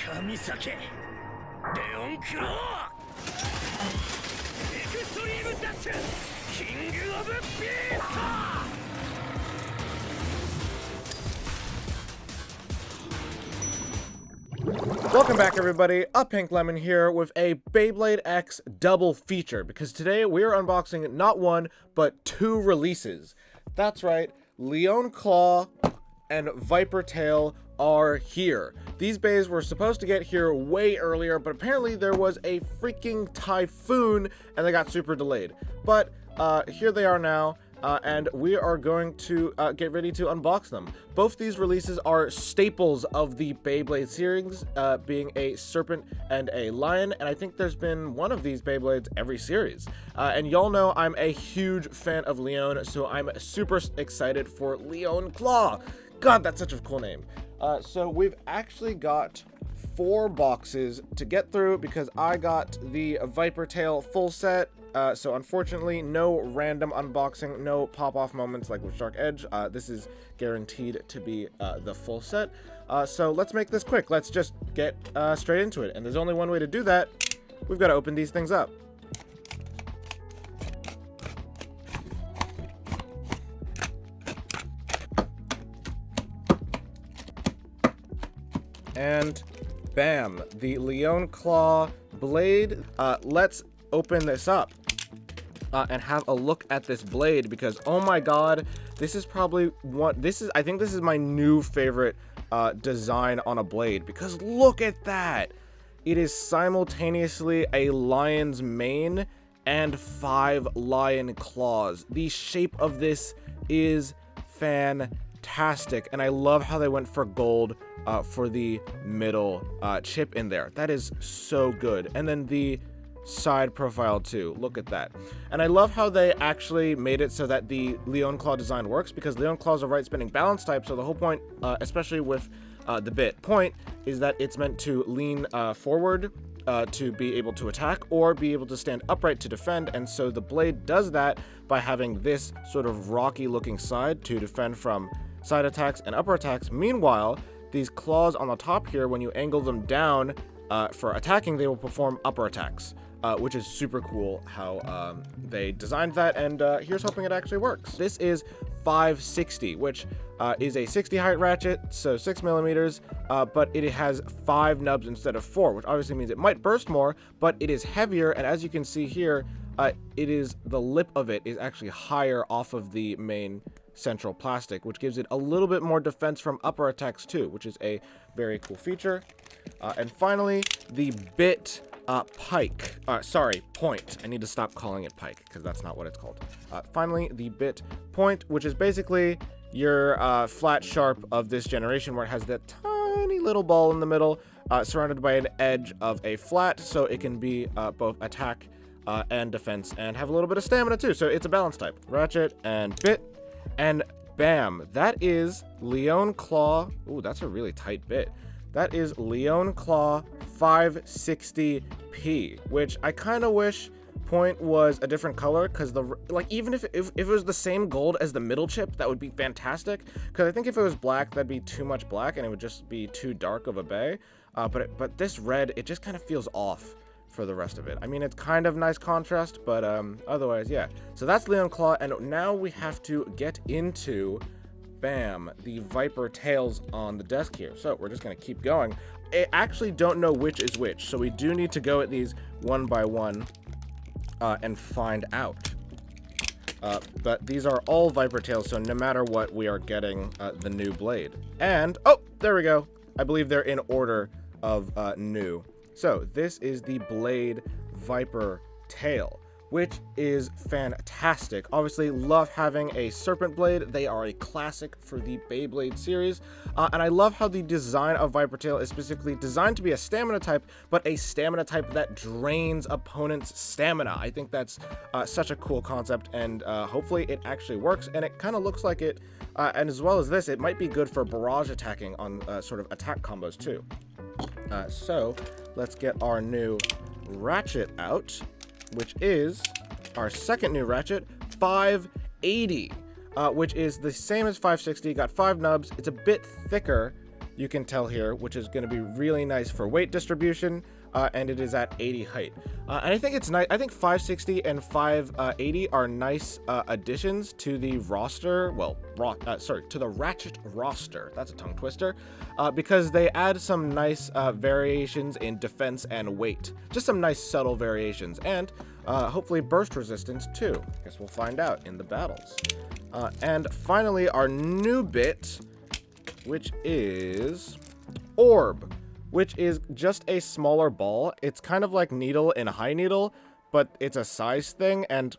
神酒レオンクローエクストリームダッシュキングオブビースト。 Welcome back, everybody. Pink Lemon here with a Beyblade X double feature, because today we are unboxing not one, but two releases. That's right, Leonclaw and Vipertail are here. These bays were supposed to get here way earlier, but apparently there was a freaking typhoon and they got super delayed. But here they are now. And we are going to get ready to unbox them. Both these releases are staples of the Beyblade series, being a serpent and a lion, and I think there's been one of these Beyblades every series. And y'all know I'm a huge fan of Leon, so I'm super excited for Leonclaw. God, that's such a cool name. So we've actually got 4 boxes to get through because I got the Vipertail full set. So unfortunately, no random unboxing, no pop-off moments like with Sharkedge. This is guaranteed to be the full set. So let's make this quick. Let's just get straight into it. And there's only one way to do that. We've got to open these things up. And bam, the Leonclaw blade. Let's open this up and have a look at this blade, because oh my god, this is probably what I think this is my new favorite design on a blade, because look at that. It is simultaneously a lion's mane and 5 lion claws. The shape of this is fantastic, and I love how they went for gold for the middle chip in there. That is so good. And then the side profile too, look at that. And I love how they actually made it so that the Leonclaw design works, because Leonclaw is a right spinning balance type, so the whole point, especially with the bit point, is that it's meant to lean forward to be able to attack or be able to stand upright to defend, and so the blade does that by having this sort of rocky looking side to defend from side attacks and upper attacks. Meanwhile, these claws on the top here, when you angle them down for attacking, they will perform upper attacks. Which is super cool how they designed that, and here's hoping it actually works. This is 560, which is a 60 height ratchet, so 6 millimeters, but it has 5 nubs instead of 4, which obviously means it might burst more, but it is heavier, and as you can see here, the lip of it is actually higher off of the main central plastic, which gives it a little bit more defense from upper attacks too, which is a very cool feature. And finally, the bit point. I need to stop calling it pike, because that's not what it's called. Finally, the bit point, which is basically your flat sharp of this generation, where it has that tiny little ball in the middle, surrounded by an edge of a flat, so it can be both attack and defense, and have a little bit of stamina too, so it's a balance type. Ratchet and bit, and bam, that is Leonclaw. Ooh, that's a really tight bit. That is Leonclaw 560p, which I kind of wish point was a different color, because even if it was the same gold as the middle chip, that would be fantastic, because I think if it was black, that'd be too much black and it would just be too dark of a bay. But this red, it just kind of feels off for the rest of it. I mean, it's kind of nice contrast, but otherwise, yeah. So that's Leonclaw, and now we have to get into, bam, the Vipertails on the desk here. So we're just gonna keep going. I actually don't know which is which, so we do need to go at these one by one and find out. But these are all Vipertails, so no matter what, we are getting the new blade. And, oh, there we go. I believe they're in order of new. So this is the Blade Vipertail, which is fantastic. Obviously, love having a serpent blade. They are a classic for the Beyblade series. And I love how the design of Vipertail is specifically designed to be a stamina type, but a stamina type that drains opponents' stamina. I think that's such a cool concept, and hopefully it actually works. And it kind of looks like it, and as well as this, it might be good for barrage attacking on sort of attack combos too. So let's get our new ratchet out, which is our second new ratchet, 580, which is the same as 560, got 5 nubs. It's a bit thicker you can tell here, which is going to be really nice for weight distribution, and it is at 80 height. And I think it's nice. I think 560 and 580 are nice additions to the roster. Well, to the Ratchet roster. That's a tongue twister, because they add some nice variations in defense and weight. Just some nice subtle variations, and hopefully burst resistance too. Guess we'll find out in the battles. And finally, our new bit, which is Orb, which is just a smaller ball. It's kind of like Needle in High Needle, but it's a size thing, and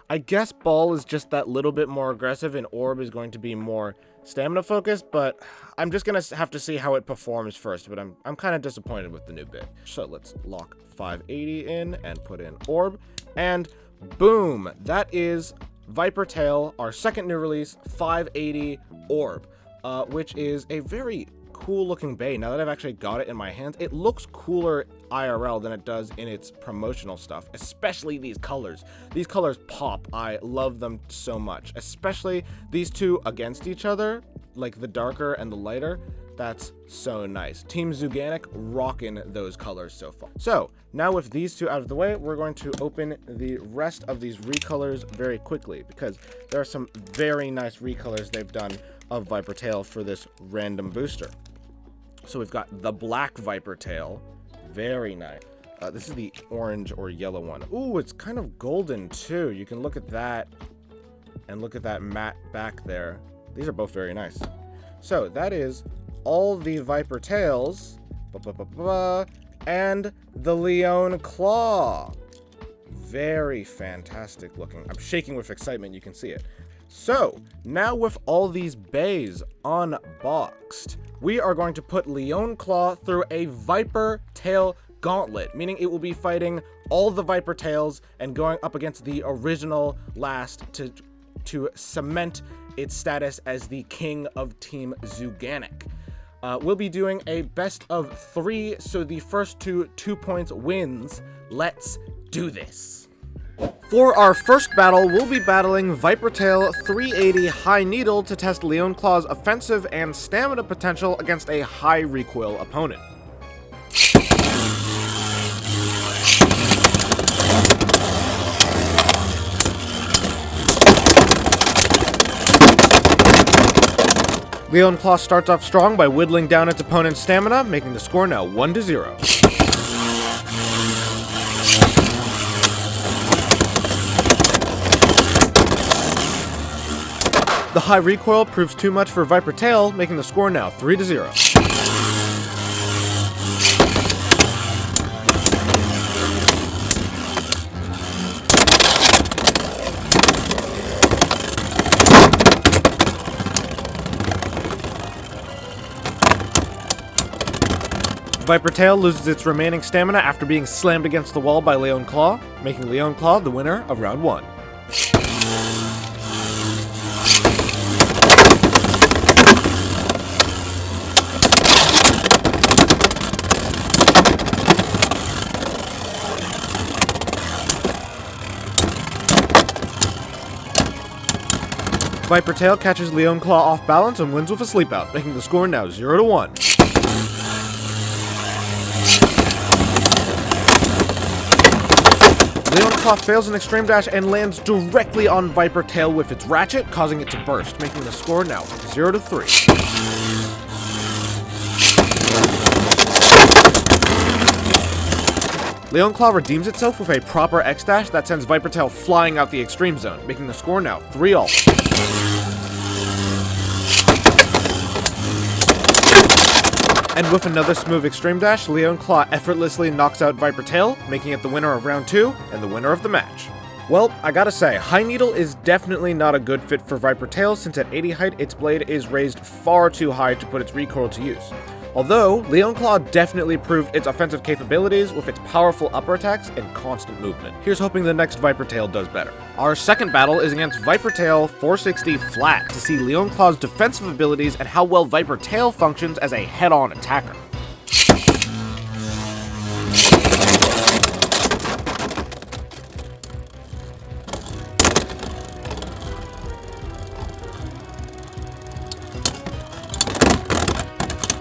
I guess Ball is just that little bit more aggressive, and Orb is going to be more stamina focused, but I'm just gonna have to see how it performs first, but I'm kind of disappointed with the new bit. So let's lock 580 in and put in Orb, and boom, that is Vipertail, our second new release, 580 Orb, which is a very cool looking bay. Now that I've actually got it in my hands, it looks cooler IRL than it does in its promotional stuff, especially these colors. These colors pop. I love them so much, especially these two against each other, like the darker and the lighter. That's so nice. Team Zuganic rocking those colors so far. So now with these two out of the way, we're going to open the rest of these recolors very quickly, because there are some very nice recolors they've done of Vipertail for this random booster. So we've got the black Vipertail, very nice. This is the orange or yellow one. Ooh, it's kind of golden too. You can look at that and look at that matte back there. These are both very nice. So that is all the Vipertails, and the Leonclaw. Very fantastic looking. I'm shaking with excitement, you can see it. So, now with all these bays unboxed, we are going to put Leonclaw through a Vipertail gauntlet, meaning it will be fighting all the Vipertails and going up against the original last to cement its status as the king of Team Zuganic. We'll be doing a best of 3, so the first 2 points wins. Let's do this. For our first battle, we'll be battling Vipertail 380 High Needle to test Leonclaw's offensive and stamina potential against a high recoil opponent. Leonclaw starts off strong by whittling down its opponent's stamina, making the score now 1-0. The high recoil proves too much for Vipertail, making the score now 3-0. Vipertail loses its remaining stamina after being slammed against the wall by Leonclaw, making Leonclaw the winner of round 1. Vipertail catches Leonclaw off balance and wins with a sleep out, making the score now 0-1. Leonclaw fails an extreme dash and lands directly on Vipertail with its ratchet, causing it to burst, making the score now 0-3. Leonclaw redeems itself with a proper X-dash that sends Vipertail flying out the extreme zone, making the score now 3-all. And with another smooth extreme dash, Leonclaw effortlessly knocks out Vipertail, making it the winner of round 2 and the winner of the match. Well, I gotta say, High Needle is definitely not a good fit for Vipertail, since at 80 height its blade is raised far too high to put its recoil to use. Although, Leonclaw definitely proved its offensive capabilities with its powerful upper attacks and constant movement. Here's hoping the next Vipertail does better. Our second battle is against Vipertail 460 Flat to see Leonclaw's defensive abilities and how well Vipertail functions as a head-on attacker.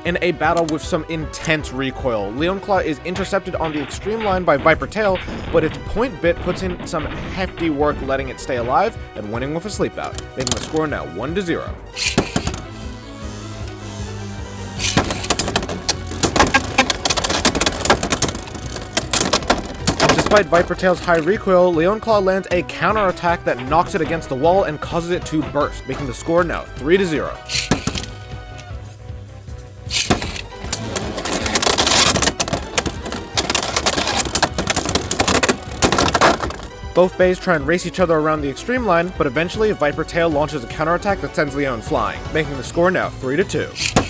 in a battle with some intense recoil. Leonclaw is intercepted on the extreme line by Vipertail, but its point bit puts in some hefty work letting it stay alive and winning with a sleep out, making the score now 1-0. Despite Vipertail's high recoil, Leonclaw lands a counterattack that knocks it against the wall and causes it to burst, making the score now 3-0. Both bays try and race each other around the extreme line, but eventually Vipertail launches a counterattack that sends Leon flying, making the score now 3-2.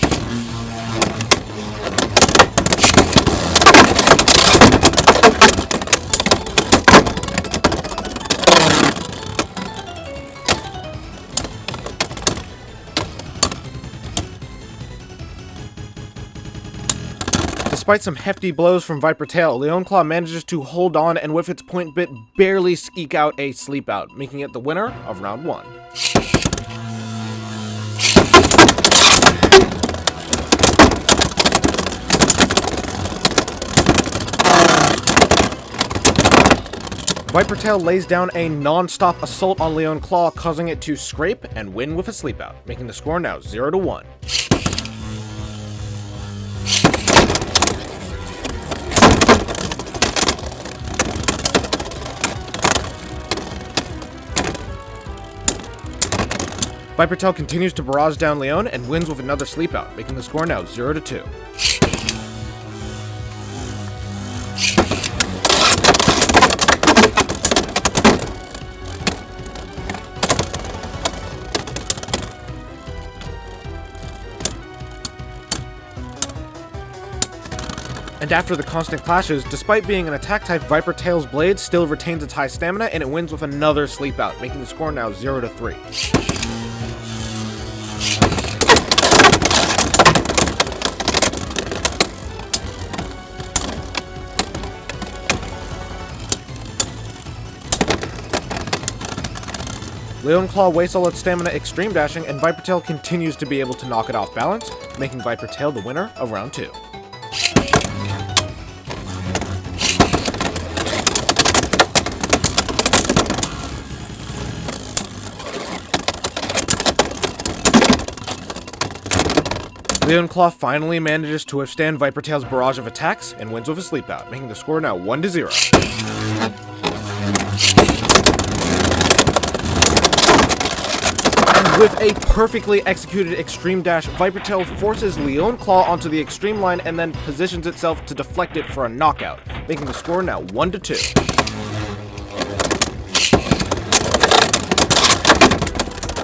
Despite some hefty blows from Vipertail, Leonclaw manages to hold on and with its point bit barely eke out a sleep out, making it the winner of round 1. Vipertail lays down a non-stop assault on Leonclaw, causing it to scrape and win with a sleep out, making the score now 0-1. Vipertail continues to barrage down Leon and wins with another sleep out, making the score now 0-2. And after the constant clashes, despite being an attack type, Vipertail's blade still retains its high stamina and it wins with another sleep out, making the score now 0-3. Leonclaw wastes all its stamina extreme dashing, and Vipertail continues to be able to knock it off balance, making Vipertail the winner of round 2. Leonclaw finally manages to withstand Vipertail's barrage of attacks and wins with a sleep out, making the score now 1-0. With a perfectly executed extreme dash, Vipertail forces Leonclaw onto the extreme line and then positions itself to deflect it for a knockout, making the score now 1-2.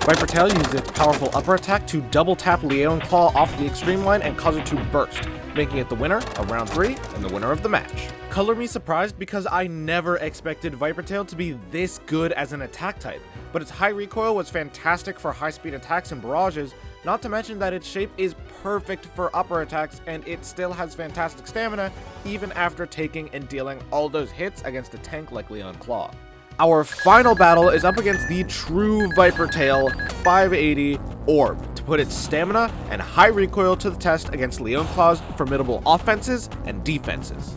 Vipertail uses its powerful upper attack to double tap Leonclaw off the extreme line and cause it to burst, making it the winner of round 3 and the winner of the match. Color me surprised because I never expected Vipertail to be this good as an attack type, but its high recoil was fantastic for high speed attacks and barrages, not to mention that its shape is perfect for upper attacks and it still has fantastic stamina even after taking and dealing all those hits against a tank like Leonclaw. Our final battle is up against the true Vipertail 580 Orb to put its stamina and high recoil to the test against Leonclaw's formidable offenses and defenses.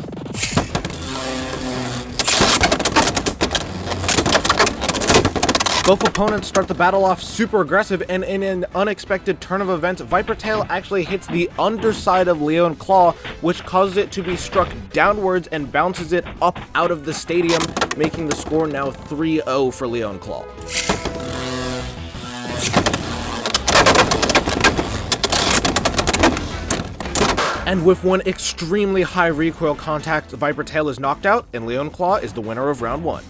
Both opponents start the battle off super aggressive, and in an unexpected turn of events, Vipertail actually hits the underside of Leonclaw, which causes it to be struck downwards and bounces it up out of the stadium, making the score now 3-0 for Leonclaw. And with one extremely high recoil contact, Vipertail is knocked out, and Leonclaw is the winner of round 1.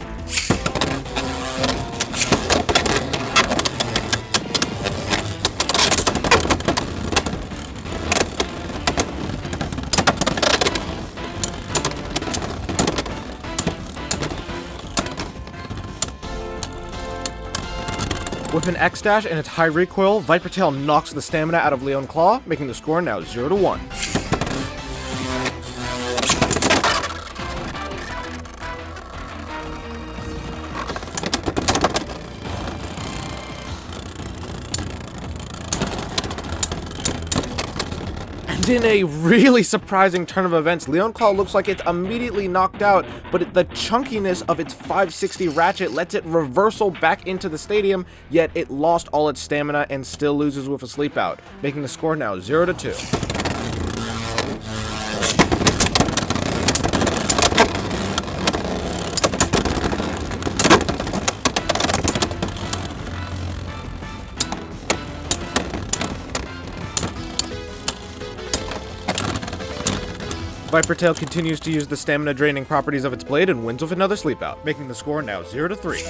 With an X-Dash and its high recoil, Vipertail knocks the stamina out of Leonclaw, making the score now 0-1. And And in a really surprising turn of events, Leonclaw looks like it's immediately knocked out, but the chunkiness of its 560 ratchet lets it reversal back into the stadium, yet it lost all its stamina and still loses with a sleep out, making the score now 0-2. Vipertail continues to use the stamina draining properties of its blade and wins with another sleep out, making the score now 0-3.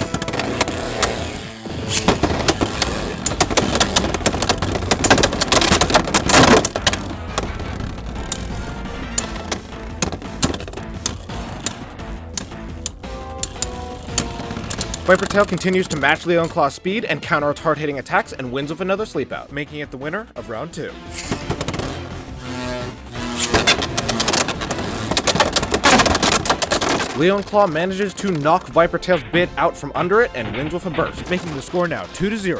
Vipertail continues to match Leonclaw's speed and counter its hard-hitting attacks and wins with another sleep out, making it the winner of round 2. Leonclaw manages to knock Vipertail's bit out from under it and wins with a burst, making the score now 2-0.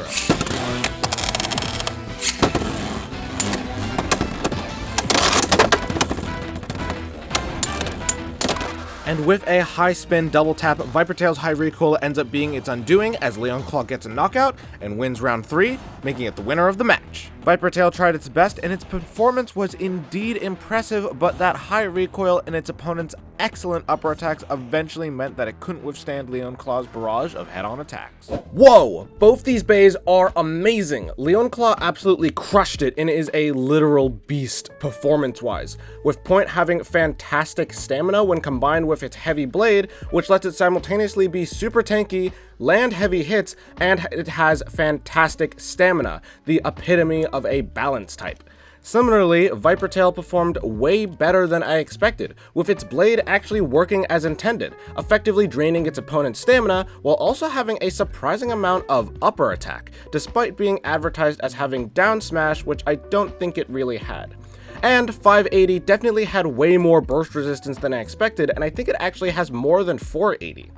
And with a high spin double tap, Vipertail's high recoil ends up being its undoing as Leonclaw gets a knockout and wins round 3, making it the winner of the match. Vipertail tried its best and its performance was indeed impressive, but that high recoil and its opponent's excellent upper attacks eventually meant that it couldn't withstand Leonclaw's barrage of head-on attacks. Whoa! Both these bays are amazing! Leonclaw absolutely crushed it and is a literal beast performance-wise, with Point having fantastic stamina when combined with its heavy blade, which lets it simultaneously be super tanky, land heavy hits, and it has fantastic stamina, the epitome of a balance type. Similarly, Vipertail performed way better than I expected, with its blade actually working as intended, effectively draining its opponent's stamina while also having a surprising amount of upper attack, despite being advertised as having down smash, which I don't think it really had. And 580 definitely had way more burst resistance than I expected, and I think it actually has more than 480.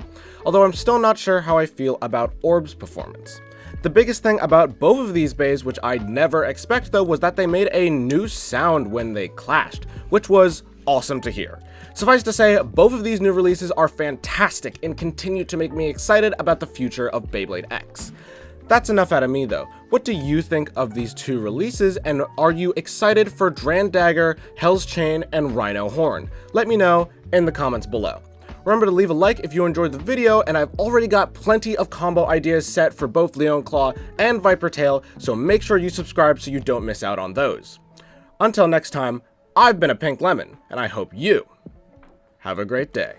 Although I'm still not sure how I feel about Orb's performance. The biggest thing about both of these bays, which I'd never expect though, was that they made a new sound when they clashed, which was awesome to hear. Suffice to say, both of these new releases are fantastic and continue to make me excited about the future of Beyblade X. That's enough out of me though. What do you think of these two releases, and are you excited for Dran Dagger, Hell's Chain, and Rhino Horn? Let me know in the comments below. Remember to leave a like if you enjoyed the video, and I've already got plenty of combo ideas set for both Leonclaw and Vipertail, so make sure you subscribe so you don't miss out on those. Until next time, I've been a Pink Lemon, and I hope you have a great day.